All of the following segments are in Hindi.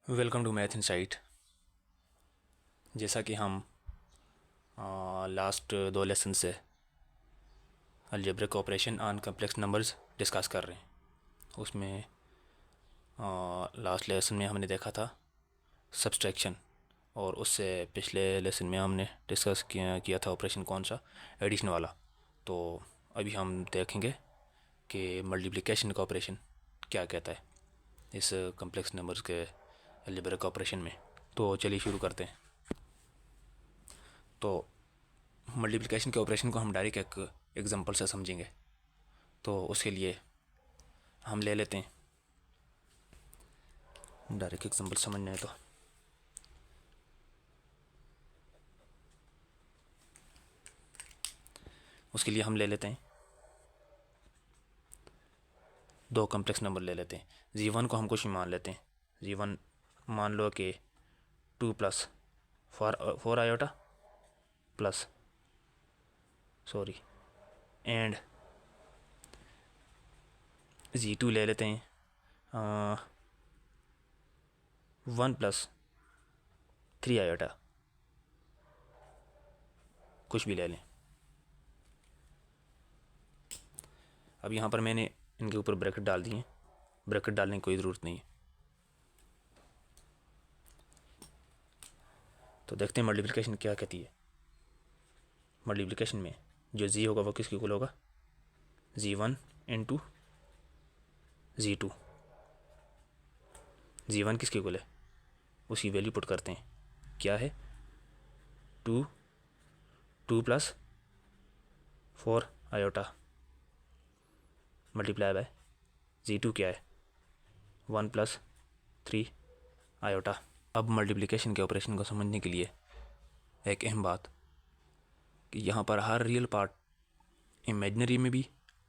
Welcome to math insight. जैसा कि हम लास्ट दो लेसन से algebraic operation on complex numbers discuss कर रहे हैं। उसमें लास्ट लेसन में हमने देखा था सब्सट्रैक्शन, और उससे पिछले लेसन में हमने डिस्कस किया था ऑपरेशन कौन सा, एडिशन वाला। तो अभी हम देखेंगे कि मल्टीप्लिकेशन का ऑपरेशन क्या कहता है इस कम्प्लेक्स नंबर्स के अलजेब्रिक ऑपरेशन में। तो चलिए शुरू करते हैं। तो मल्टीप्लिकेशन के ऑपरेशन को हम डायरेक्ट एक एग्जांपल से समझेंगे। तो उसके लिए हम ले लेते हैं, डायरेक्ट एग्जांपल समझना है तो उसके लिए हम ले लेते हैं दो कम्प्लेक्स नंबर ले लेते हैं। जी1 को हम कुछ मान लेते हैं। जी1 मान लो कि 2 plus four iota plus and G2 ले लेते हैं 1 प्लस 3 आयोटा, कुछ भी ले लें। अब यहाँ पर मैंने इनके ऊपर ब्रैकेट डाल दिए। ब्रैकेट डालने की कोई ज़रूरत नहीं है। तो देखते हैं मल्टीप्लिकेशन क्या कहती है। मल्टीप्लिकेशन में जो जी होगा वो किसके इक्वल होगा, जी1 इंटू जी2। जी1 किसके इक्वल है, उसकी वैल्यू पुट करते हैं। क्या है, 2 plus 4 iota multiply bye G2 क्या है, 1 प्लस 3 आयोटा। अब मल्टीप्लिकेशन के ऑपरेशन को समझने के लिए एक अहम बात कि यहाँ पर हर रियल पार्ट इमेजिनरी में भी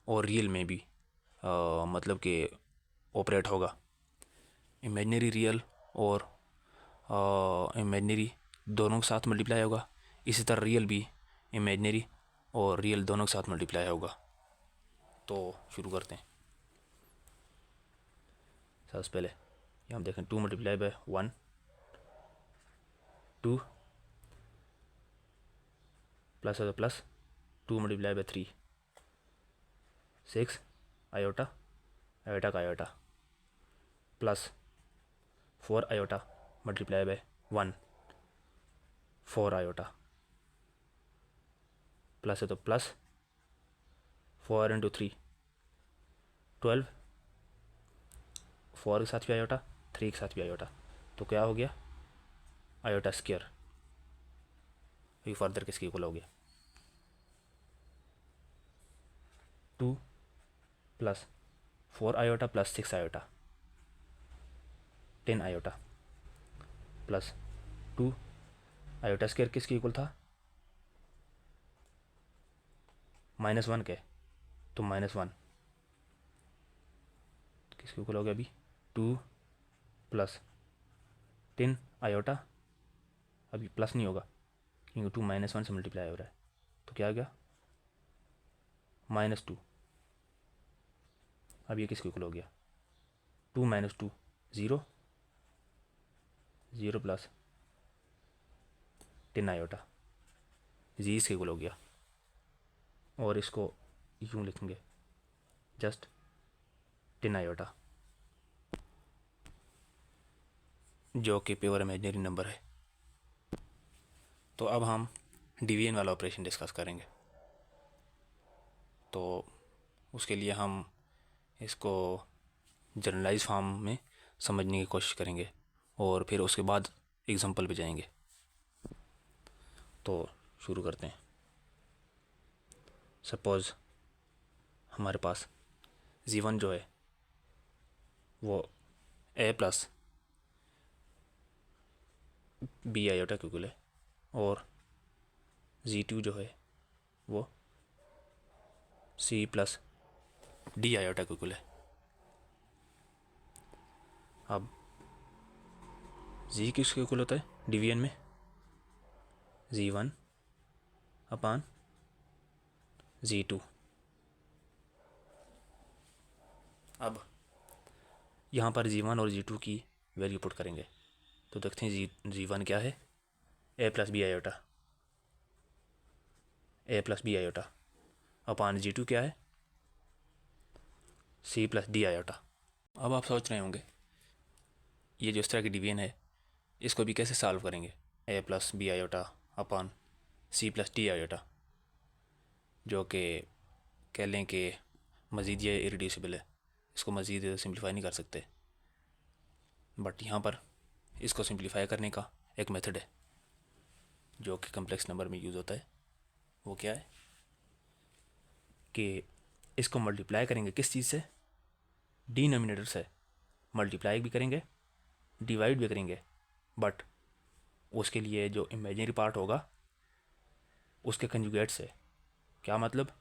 और रियल में भी मतलब कि ऑपरेट होगा। इमेजिनरी रियल और इमेजिनरी दोनों के साथ मल्टीप्लाई होगा। इसी तरह रियल भी इमेजिनरी और रियल दोनों के साथ मल्टीप्लाई होगा। तो शुरू करते हैं। सबसे पहले ये हम देखें 2 मल्टीप्लाई बाय 1, 2 प्लस है तो plus 2 multiply by 3, 6 iota, iota का iota, plus 4 iota multiply by 1, 4 iota, plus है तो प्लस 4 इंटू 3 12, 4 के साथ भी आयोटा, 3 के साथ भी आयोटा, तो क्या हो गया, आयोटा स्क्वायर। अभी फर्दर किसके इक्वल हो गया, 2 plus 4 iota plus 6 iota, 10 iota, plus 2 iota square किसके इक्वल था, -1 के, तो -1 किसके इक्वल हो गया अभी, 2 प्लस 10 आयोटा, अभी प्लस नहीं होगा क्योंकि 2 -1 से मल्टीप्लाई हो रहा है, तो क्या आ गया, -2। अब ये किसके इक्वल हो गया, 2 - 2 0, 0 प्लस 10 आयोटा, जी इसके इक्वल हो गया। और इसको यूँ लिखेंगे, जस्ट 10 आयोटा, जो कि प्योर इमेजिनरी नंबर है। तो अब हम डिवीजन वाला ऑपरेशन डिस्कस करेंगे। तो उसके लिए हम इसको जनरलाइज फॉर्म में समझने की कोशिश करेंगे और फिर उसके बाद एग्जांपल पे जाएंगे। तो शुरू करते हैं। सपोज़ हमारे पास जी1 जो है वो ए प्लस बी आयोटा के इक्वल है, और जी2 जो है वो सी प्लस डी आयोटा के इक्वल है। अब जी किसके इक्वल होता है डिवीजन में, जी1 अपान जी2। अब यहाँ पर जी1 और जी2 की वैल्यू पुट करेंगे। तो देखते हैं जी वन क्या है, A plus B iota, A plus B iota upon G two क्या है, सी प्लस डी आयोटा। अब आप सोच रहे होंगे ये जो इस तरह की डिवीजन है इसको भी कैसे सॉल्व करेंगे, ए plus B iota upon C plus D iota, जो कि कह लें कि मज़ीद ये इरिड्यूसिबल है, इसको मज़ीद सिंप्लीफाई नहीं कर सकते। बट यहाँ पर इसको सिंप्लीफाई करने का एक मेथड है जो कि कम्प्लेक्स नंबर में यूज़ होता है। वो क्या है कि इसको मल्टीप्लाई करेंगे किस चीज़ से, डिनोमिनेटर से मल्टीप्लाई भी करेंगे, डिवाइड भी करेंगे, बट उसके लिए जो इमेजिनरी पार्ट होगा उसके कंजुगेट से। क्या मतलब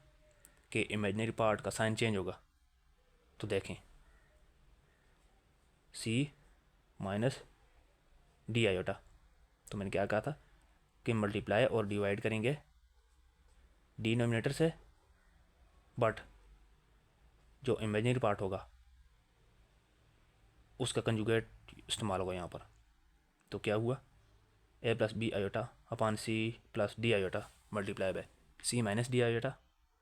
कि इमेजिनरी पार्ट का साइन चेंज होगा। तो देखें सी माइनस डी आयोटा, तो मैंने क्या कहा था कि मल्टीप्लाई और डिवाइड करेंगे डिनोमिनेटर से, बट जो इमेजिनरी पार्ट होगा उसका कंजुगेट इस्तेमाल होगा यहाँ पर। तो क्या हुआ, A plus B iota upon C plus D iota multiply by C minus D iota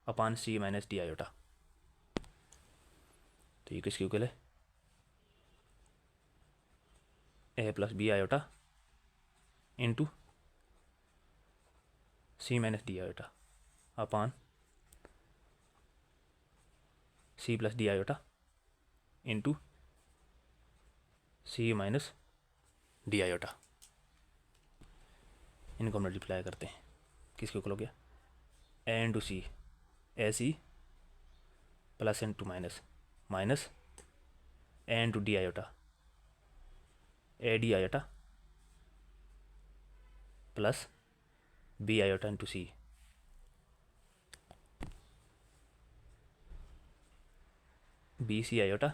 upon C minus D iota. तो ये किसके इक्वल है, A plus B iota into C minus D iota upon C plus D iota into C minus D iota. इनको मल्टीप्लाई करते हैं, किसके इक्वल हो गया, A into C, A C plus into minus minus A into D iota, A D iota plus B iota into C, B C iota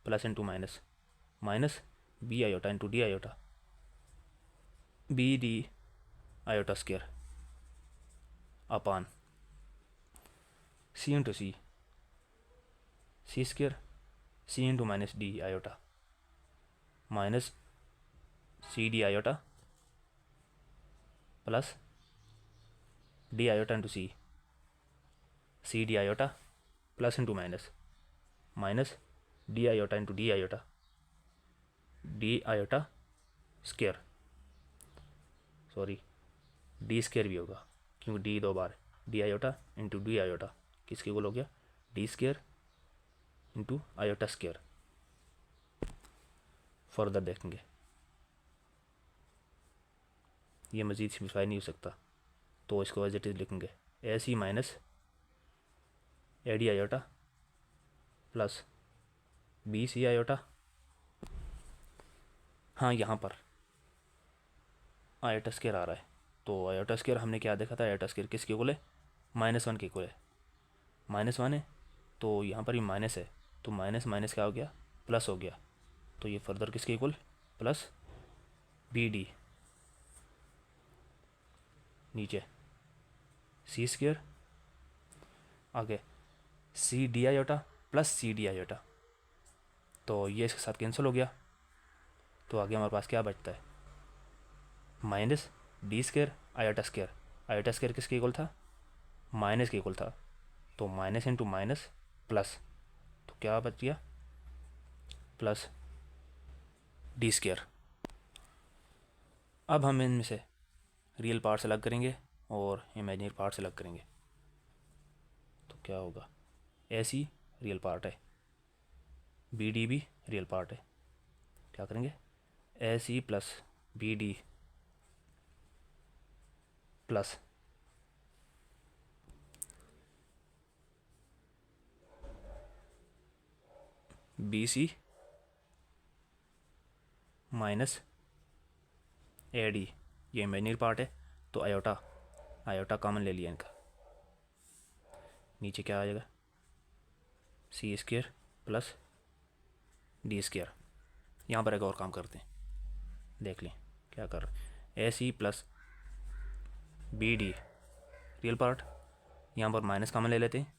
plus into minus minus B iota into D iota, B D iota square upon C into C, C square C into minus D iota minus C D iota plus D iota into C, C D iota plus into minus minus D iota into D iota, D iota square, sorry D square भी होगा क्योंकि डी दो बार, D iota into D iota किसके इक्वल हो गया, D square into iota square. Further देखेंगे ये मज़ीद सिम्प्लीफाई नहीं हो सकता, तो इसको एज इट इज़ लिखेंगे, A C minus A D iota plus B C iota. हाँ यहाँ पर आयोटा स्क्वायर आ रहा है, तो आयोटा स्क्वायर हमने क्या देखा था, आयोटा स्क्वायर किसके इक्वल है, -1 के इक्वल है, -1 है तो यहाँ पर भी माइनस है, तो माइनस माइनस क्या हो गया, प्लस हो गया, तो ये फर्दर किसके इक्वल, प्लस बी डी, नीचे सी स्क्वायर, आगे C D iota plus C D iota, तो ये इसके साथ कैंसिल हो गया, तो आगे हमारे पास क्या बचता है, minus D square iota square, iota square किसके इक्वल था, माइनस के इक्वल था, तो माइनस इंटू माइनस प्लस, तो क्या बच गया, प्लस डी स्क्वायर। अब हम इनमें से रियल पार्ट्स अलग करेंगे और इमेजिनरी पार्ट्स अलग करेंगे, तो क्या होगा, ए सी रियल पार्ट है, बी डी भी रियल पार्ट है, क्या करेंगे, A C plus B D plus B C minus A D, ये इमेजिनरी पार्ट है तो आयोटा, आयोटा कॉमन ले लिया इनका, नीचे क्या आ जाएगा, सी स्क्वायर प्लस डी स्क्वायर। यहाँ पर एक और काम करते हैं, देख लें क्या कर रहे हैं, A C plus B D real part, यहाँ पर माइनस कॉमन ले लेते हैं,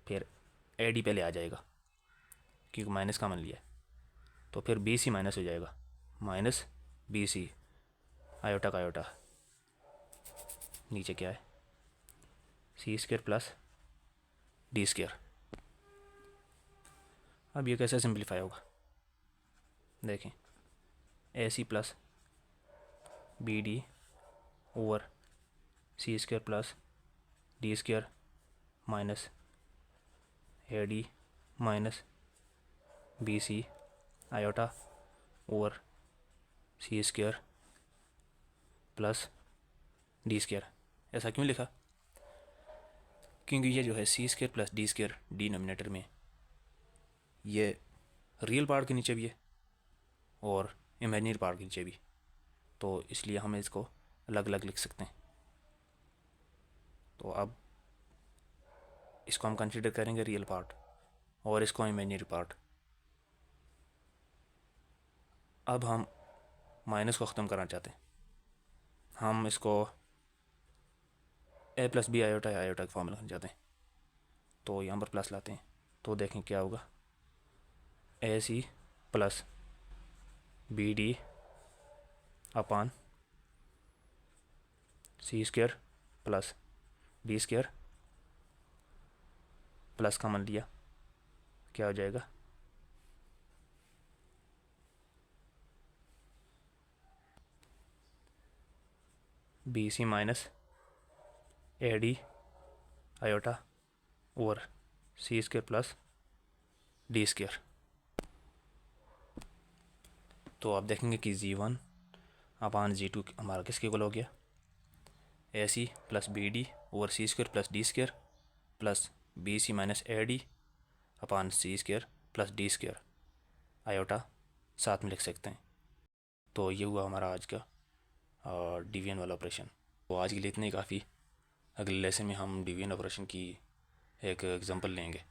फिर ए डी पहले आ जाएगा क्योंकि माइनस कॉमन लिया है, तो फिर बी सी माइनस हो जाएगा, माइनस बी सी आयोटा का आयोटा, नीचे क्या है C square plus D square. अब ये कैसे सिंप्लीफाई होगा, देखें A C plus B D over C square plus D square minus A D minus B C iota over C square plus D square. ऐसा क्यों लिखा, क्योंकि ये जो है C square plus D square denominator में ये रियल पार्ट के नीचे भी है और इमेजिनरी पार्ट के नीचे भी, तो इसलिए हम इसको अलग अलग लिख सकते हैं। तो अब इसको हम कंसीडर करेंगे रियल पार्ट और इसको इमेजिनरी पार्ट। अब हम माइनस को ख़त्म करना चाहते हैं, हम इसको ए प्लस बी आयोटा या आयोटा के फॉर्म में लिखना चाहते हैं, तो यहाँ पर प्लस लाते हैं तो देखें क्या होगा, A C plus B D upon C square plus D square, plus का मान लिया क्या हो जाएगा B C minus A D iota over C square plus D square. तो आप देखेंगे कि जी1 अपान जी2 हमारा किसके इक्वल हो गया, A C plus B D over C square plus D square plus B C minus A D upon C square plus D square iota साथ में लिख सकते हैं। तो ये हुआ हमारा आज का डिवीजन वाला ऑपरेशन। तो आज के लिए इतना ही काफ़ी। अगले लेसन में हम डिवीजन ऑपरेशन की एक एग्जांपल लेंगे।